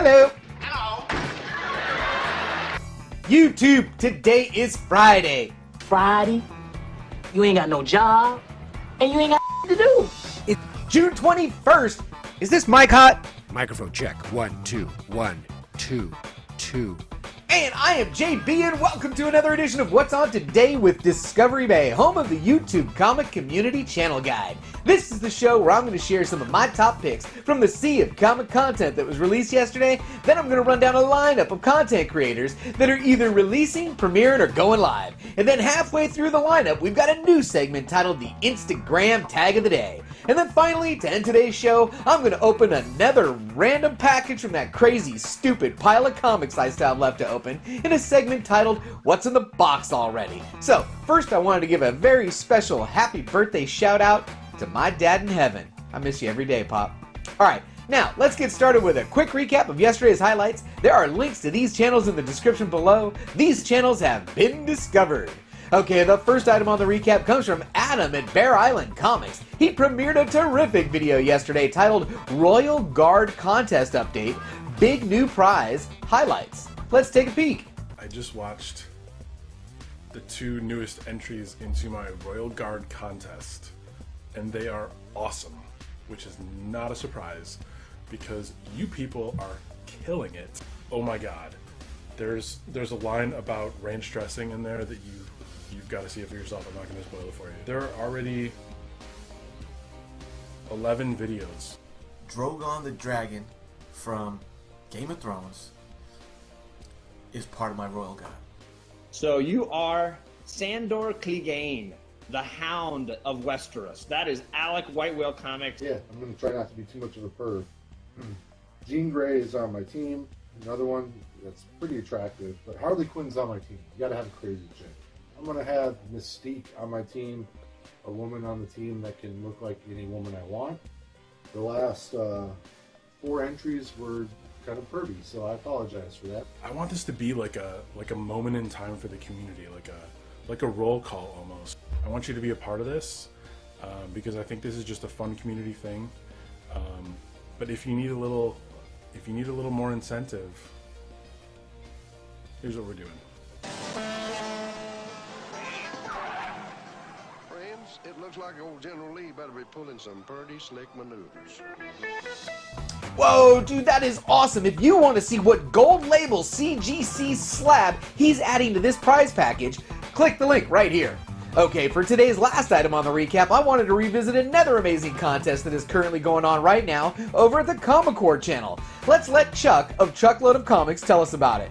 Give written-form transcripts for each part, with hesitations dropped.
Hello. Hello. YouTube, today is Friday. Friday? You ain't got no job, and you ain't got to do. It's June 21st. Is this mic hot? Microphone check. 1, 2, 1, 2, 2. And I am JB, and welcome to another edition of What's On Today with Discovery Bay, home of the YouTube Comic Community Channel Guide. This is the show where I'm going to share some of my top picks from the sea of comic content that was released yesterday. Then I'm going to run down a lineup of content creators that are either releasing, premiering, or going live. And then halfway through the lineup, we've got a new segment titled the Instagram Tag of the Day. And then finally, to end today's show, I'm going to open another random package from that crazy, stupid pile of comics I still have left to open in a segment titled, What's in the Box Already? So, first I wanted to give a very special happy birthday shout out to my dad in heaven. I miss you every day, Pop. Alright, now let's get started with a quick recap of yesterday's highlights. There are links to these channels in the description below. These channels have been discovered. Okay, the first item on the recap comes from Adam at Bear Island Comics. He premiered a terrific video yesterday titled Royal Guard Contest Update, Big New Prize, Highlights. Let's take a peek. I just watched the two newest entries into my Royal Guard contest, and they are awesome, which is not a surprise because you people are killing it. Oh my god. There's a line about range dressing in there that you've got to see it for yourself. I'm not going to spoil it for you. There are already 11 videos. Drogon the Dragon from Game of Thrones is part of my Royal Guard. So you are Sandor Clegane, the Hound of Westeros. That is Alec White Whale Comics. Yeah, I'm going to try not to be too much of a perv. Jean Grey is on my team. Another one that's pretty attractive. But Harley Quinn's on my team. You got to have a crazy chick. I'm going to have Mystique on my team. A woman on the team that can look like any woman I want. The last 4 entries were kind of pervy, so I apologize for that. I want this to be like a moment in time for the community, like a roll call almost. I want you to be a part of this because I think this is just a fun community thing. But if you need a little more incentive, here's what we're doing. Friends, it looks like old General Lee better be pulling some pretty slick maneuvers. Whoa, dude, that is awesome. If you want to see what gold label CGC slab he's adding to this prize package, click the link right here. Okay, for today's last item on the recap, I wanted to revisit another amazing contest that is currently going on right now over at the Comic channel. Let's let Chuck of Chuckload of Comics tell us about it.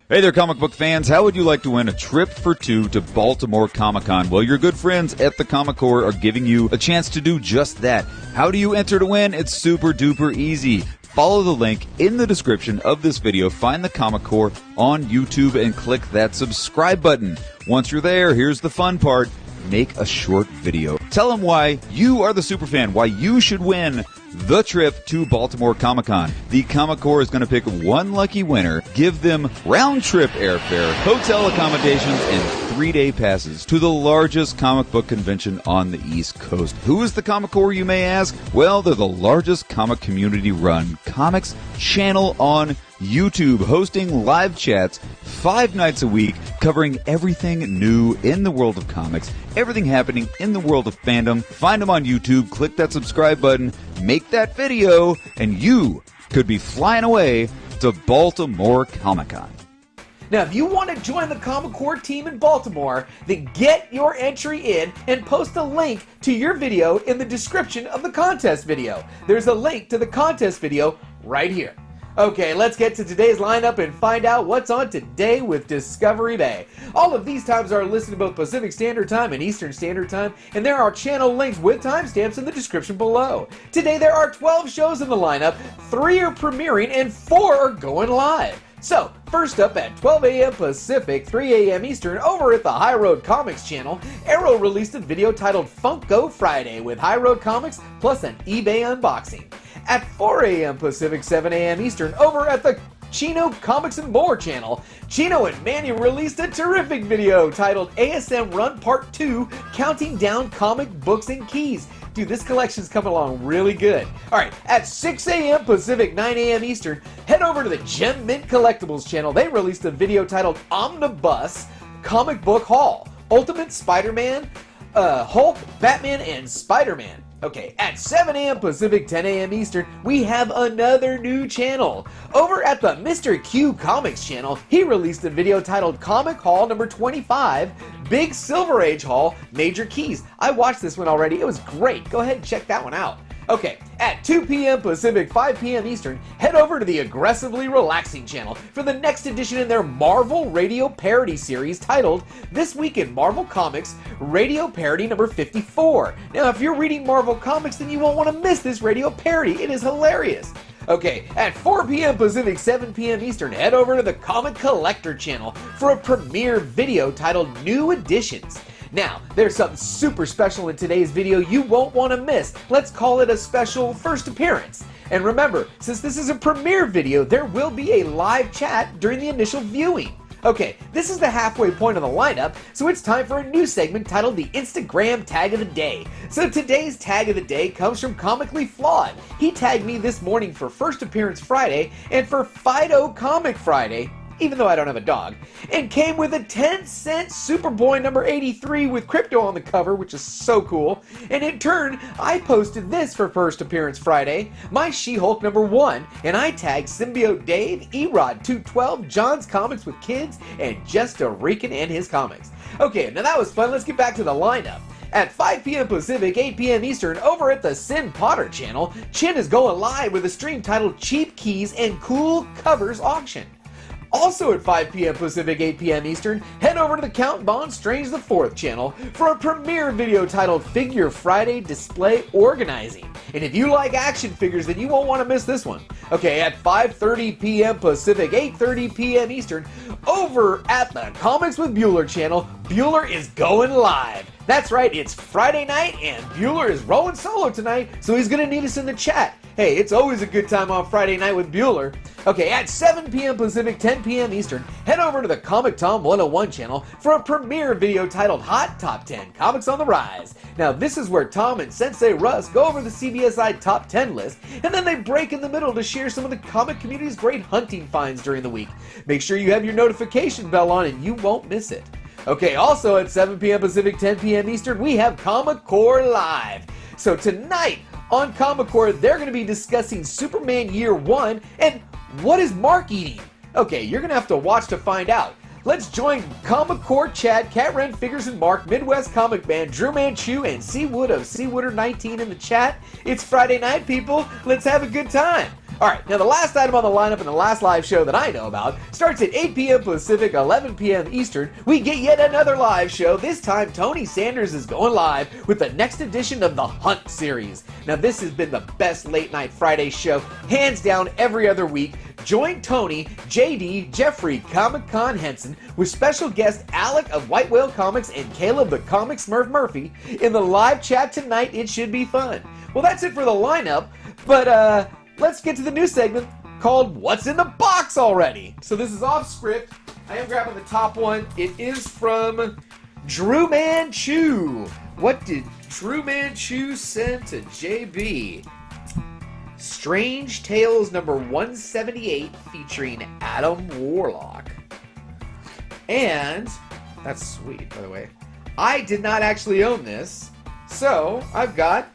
Hey there, comic book fans. How would you like to win a trip for 2 to Baltimore Comic-Con? Well, your good friends at the Comic Corps are giving you a chance to do just that. How do you enter to win? It's super duper easy. Follow the link in the description of this video, find the Comic Corps on YouTube, and click that subscribe button. Once you're there, here's the fun part. Make a short video. Tell them why you are the superfan, why you should win the trip to Baltimore Comic-Con. The Comic Corps is going to pick one lucky winner, give them round-trip airfare, hotel accommodations, and 3-day passes to the largest comic book convention on the East Coast. Who is the Comic Corps, you may ask? Well, they're the largest comic community-run comics channel on YouTube, hosting live chats 5 nights a week, covering everything new in the world of comics, everything happening in the world of fandom. Find them on YouTube, click that subscribe button, make that video, and you could be flying away to Baltimore Comic-Con. Now, if you want to join the Comic Corps team in Baltimore, then get your entry in and post a link to your video in the description of the contest video. There's a link to the contest video right here. Okay, let's get to today's lineup and find out what's on today with Discovery Bay. All of these times are listed in both Pacific Standard Time and Eastern Standard Time, and there are channel links with timestamps in the description below. Today there are 12 shows in the lineup, 3 are premiering, and 4 are going live. So, first up at 12 a.m. Pacific, 3 a.m. Eastern, over at the High Road Comics channel, Arrow released a video titled Funko Friday with High Road Comics plus an eBay unboxing. At 4 a.m. Pacific, 7 a.m. Eastern, over at the ChinoComics&More channel, Chino and Manny released a terrific video titled ASM Run Part 2, Counting Down Comic Books and Keys. Dude, this collection's coming along really good. Alright, at 6 a.m. Pacific, 9 a.m. Eastern, head head over to the Mint Collectibles channel. They released a video titled OMNIBUS Comic Book Haul. Ultimate Spider-Man, Hulk, Batman, and Spider-Man. Okay, at 7 a.m. Pacific, 10 a.m. Eastern, we have another new channel. Over at the misterQcomics channel, he released a video titled Comic Haul number 25, Big Silver Age Haul, Major Keys. I watched this one already. It was great. Go ahead and check that one out. Okay, at 2 p.m. Pacific, 5 p.m. Eastern, head over to the Aggressively Relaxing channel for the next edition in their Marvel Radio Parody series titled This Week in Marvel Comics Radio Parody number 54. Now, if you're reading Marvel Comics, then you won't want to miss this radio parody. It is hilarious. Okay, at 4 p.m. Pacific, 7 p.m. Eastern, head over to the Comic Collector channel for a premiere video titled New Editions. Now, there's something super special in today's video you won't want to miss. Let's call it a special first appearance. And remember, since this is a premiere video, there will be a live chat during the initial viewing. Okay, this is the halfway point of the lineup, so it's time for a new segment titled the Instagram Tag of the Day. So today's Tag of the Day comes from Comically Flawed. He tagged me this morning for First Appearance Friday and for Fido Comic Friday, even though I don't have a dog, and came with a 10-cent Superboy number 83 with crypto on the cover, which is so cool. And in turn, I posted this for First Appearance Friday, my She-Hulk number 1, and I tagged Symbiote Dave, Erod 212, John's Comics with Kids, and Just a Rican and his comics. Okay, now that was fun. Let's get back to the lineup. At 5 p.m. Pacific, 8 p.m. Eastern, over at the Sin Potter channel, Chin is going live with a stream titled Cheap Keys and Cool Covers Auction. Also at 5 p.m. Pacific, 8 p.m. Eastern, head over to the Count Bond Strange the 4th channel for a premiere video titled Figure Friday Display Organizing. And if you like action figures, then you won't want to miss this one. Okay, at 5:30 p.m. Pacific, 8:30 p.m. Eastern, over at the Comics with Bueller channel, Bueller is going live. That's right, it's Friday night and Bueller is rolling solo tonight, so he's going to need us in the chat. Hey, it's always a good time on Friday night with Bueller. Okay, at 7 p.m. Pacific, 10 p.m. Eastern, head over to the Comic Tom 101 channel for a premiere video titled Hot Top 10 Comics on the Rise. Now, this is where Tom and Sensei Russ go over the CBSI Top 10 list, and then they break in the middle to share some of the comic community's great hunting finds during the week. Make sure you have your notification bell on and you won't miss it. Okay, also at 7 p.m. Pacific, 10 p.m. Eastern, we have Comic Core Live. So tonight on Comic Core, they're going to be discussing Superman Year 1 and what is Mark eating? Okay, you're going to have to watch to find out. Let's join Comic Core Chad, Cat Ren Figures and Mark, Midwest Comic Band, Drew Manchu, and Seawood of Seawooder19 in the chat. It's Friday night, people. Let's have a good time. Alright, now the last item on the lineup and the last live show that I know about starts at 8 p.m. Pacific, 11 p.m. Eastern. We get yet another live show. This time, Tony Sanders is going live with the next edition of the Hunt series. Now, this has been the best late night Friday show, hands down every other week. Join Tony, JD, Jeffrey, Comic-Con Henson, with special guest Alec of White Whale Comics and Caleb the Comic Smurf Murphy in the live chat tonight. It should be fun. Well, that's it for the lineup, but let's get to the new segment called What's in the Box Already? So this is off script. I am grabbing the top one. It is from Drew Manchu. What did Drew Manchu send to JB? Strange Tales number 178 featuring Adam Warlock. And, that's sweet, by the way. I did not actually own this, so I've got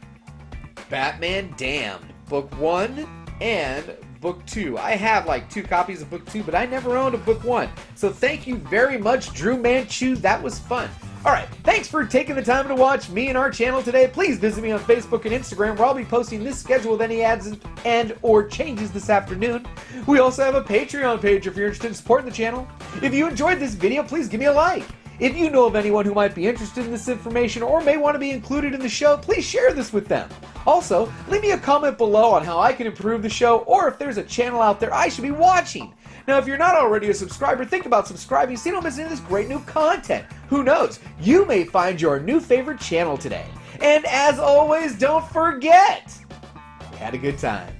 Batman Damned, Book 1 and Book 2. I have like 2 copies of Book 2, but I never owned a Book 1. So thank you very much, Drew Manchu. That was fun. Alright, thanks for taking the time to watch me and our channel today. Please visit me on Facebook and Instagram, where I'll be posting this schedule with any ads and or changes this afternoon. We also have a Patreon page if you're interested in supporting the channel. If you enjoyed this video, please give me a like. If you know of anyone who might be interested in this information or may want to be included in the show, please share this with them. Also, leave me a comment below on how I can improve the show, or if there's a channel out there I should be watching. Now, if you're not already a subscriber, think about subscribing so you don't miss any of this great new content. Who knows? You may find your new favorite channel today. And as always, don't forget, we had a good time.